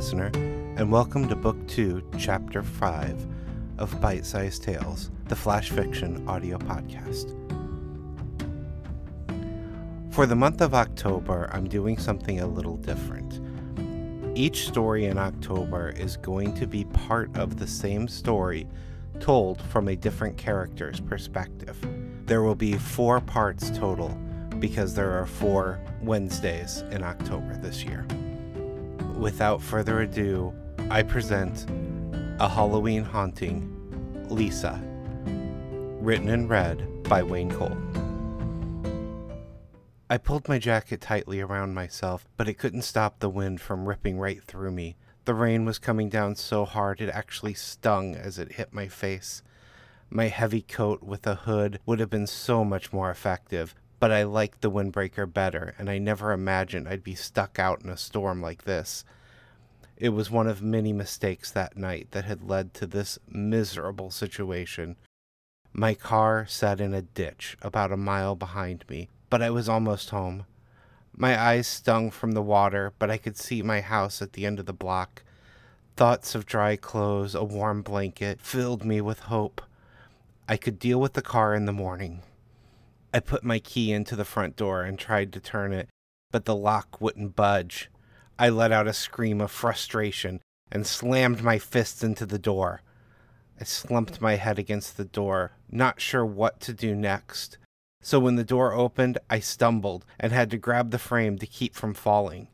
listener, and welcome to Book 2, Chapter 5 of Bite-Sized Tales, the Flash Fiction audio podcast. For the month of October, I'm doing something a little different. Each story in October is going to be part of the same story, told from a different character's perspective. There will be 4 parts total, because there are 4 Wednesdays in October this year. Without further ado, I present A Halloween Haunting, Lisa, written and read by Wayne Cole. I pulled my jacket tightly around myself, but it couldn't stop the wind from ripping right through me. The rain was coming down so hard it actually stung as it hit my face. My heavy coat with a hood would have been so much more effective, but I liked the windbreaker better, and I never imagined I'd be stuck out in a storm like this. It was one of many mistakes that night that had led to this miserable situation. My car sat in a ditch about a mile behind me, but I was almost home. My eyes stung from the water, but I could see my house at the end of the block. Thoughts of dry clothes, a warm blanket, filled me with hope. I could deal with the car in the morning. I put my key into the front door and tried to turn it, but the lock wouldn't budge. I let out a scream of frustration and slammed my fists into the door. I slumped my head against the door, not sure what to do next. So when the door opened, I stumbled and had to grab the frame to keep from falling.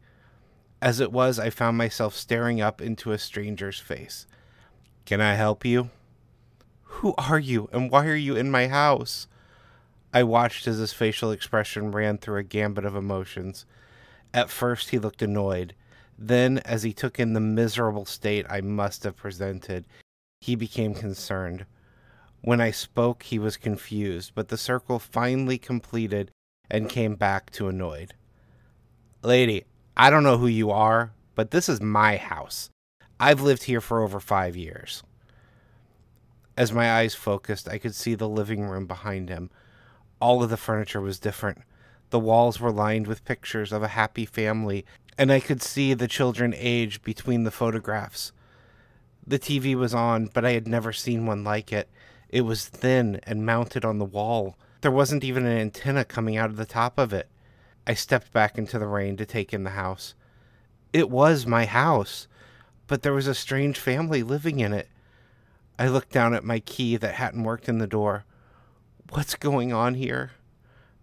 As it was, I found myself staring up into a stranger's face. "Can I help you?" "Who are you, and why are you in my house?" I watched as his facial expression ran through a gambit of emotions. At first, he looked annoyed. Then, as he took in the miserable state I must have presented, he became concerned. When I spoke, he was confused, but the circle finally completed and came back to annoyed. "Lady, I don't know who you are, but this is my house. I've lived here for over 5 years." As my eyes focused, I could see the living room behind him. All of the furniture was different. The walls were lined with pictures of a happy family, and I could see the children age between the photographs. The TV was on, but I had never seen one like it. It was thin and mounted on the wall. There wasn't even an antenna coming out of the top of it. I stepped back into the rain to take in the house. It was my house, but there was a strange family living in it. I looked down at my key that hadn't worked in the door. "What's going on here?"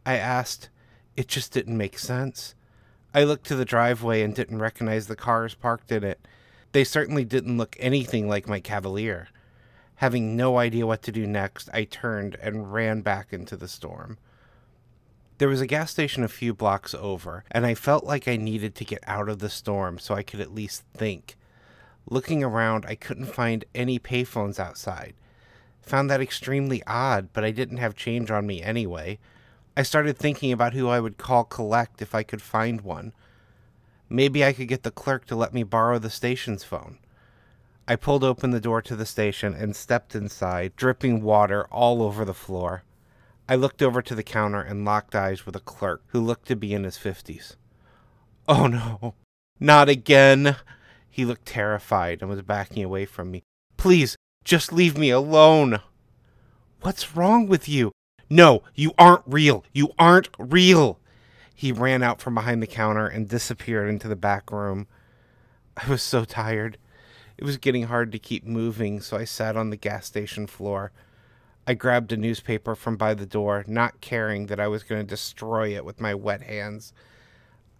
I asked. It just didn't make sense. I looked to the driveway and didn't recognize the cars parked in it. They certainly didn't look anything like my Cavalier. Having no idea what to do next, I turned and ran back into the storm. There was a gas station a few blocks over, and I felt like I needed to get out of the storm so I could at least think. Looking around, I couldn't find any payphones outside. Found that extremely odd, but I didn't have change on me anyway. I started thinking about who I would call collect if I could find one. Maybe I could get the clerk to let me borrow the station's phone. I pulled open the door to the station and stepped inside, dripping water all over the floor. I looked over to the counter and locked eyes with a clerk who looked to be in his 50s. "Oh no, not again." He looked terrified and was backing away from me. "Please, just leave me alone." "What's wrong with you?" "No, you aren't real. You aren't real." He ran out from behind the counter and disappeared into the back room. I was so tired. It was getting hard to keep moving, so I sat on the gas station floor. I grabbed a newspaper from by the door, not caring that I was going to destroy it with my wet hands.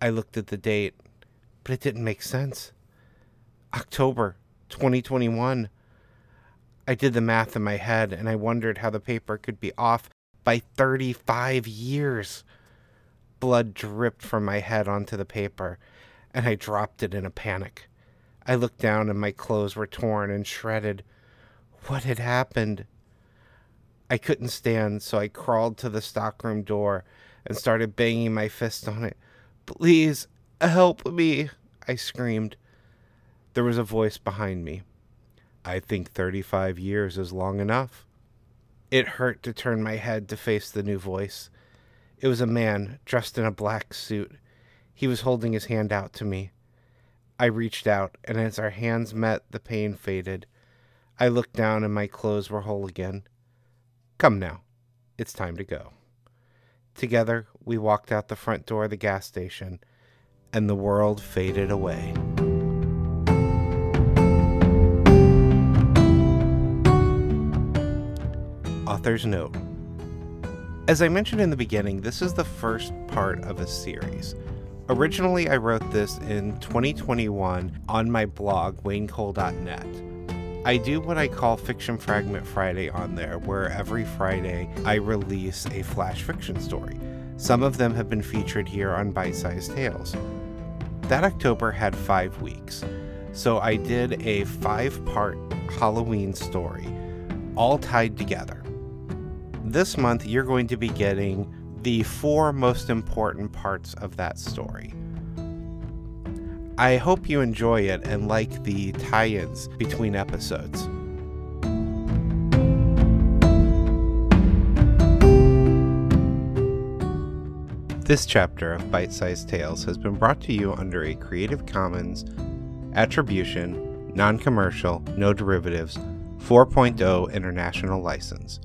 I looked at the date, but it didn't make sense. October 2021. I did the math in my head, and I wondered how the paper could be off by 35 years. Blood dripped from my head onto the paper, and I dropped it in a panic. I looked down, and my clothes were torn and shredded. What had happened? I couldn't stand, so I crawled to the stockroom door and started banging my fist on it. "Please, help me," I screamed. There was a voice behind me. "I think 35 years is long enough." It hurt to turn my head to face the new voice. It was a man dressed in a black suit. He was holding his hand out to me. I reached out, and as our hands met, the pain faded. I looked down and my clothes were whole again. Come now, it's time to go. Together, we walked out the front door of the gas station, and the world faded away. Author's note. As I mentioned in the beginning, this is the first part of a series. Originally, I wrote this in 2021 on my blog, waynecole.net. I do what I call Fiction Fragment Friday on there, where every Friday I release a flash fiction story. Some of them have been featured here on Bite-Sized Tales. That October had 5 weeks, so I did a 5-part Halloween story, all tied together. This month, you're going to be getting the 4 most important parts of that story. I hope you enjoy it and like the tie-ins between episodes. This chapter of Bite-Sized Tales has been brought to you under a Creative Commons Attribution, Non-Commercial, No Derivatives 4.0 International License.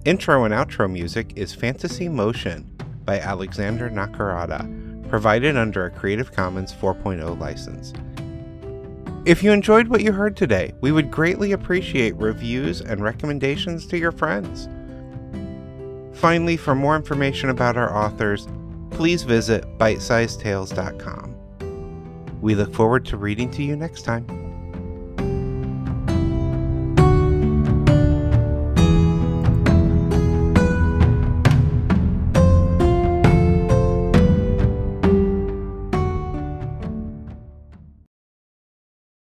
Intro and outro music is Fantasy Motion by Alexander Nakarada, provided under a Creative Commons 4.0 license. If you enjoyed what you heard today, we would greatly appreciate reviews and recommendations to your friends. Finally, for more information about our authors, please visit bitesizedtales.com. We look forward to reading to you next time.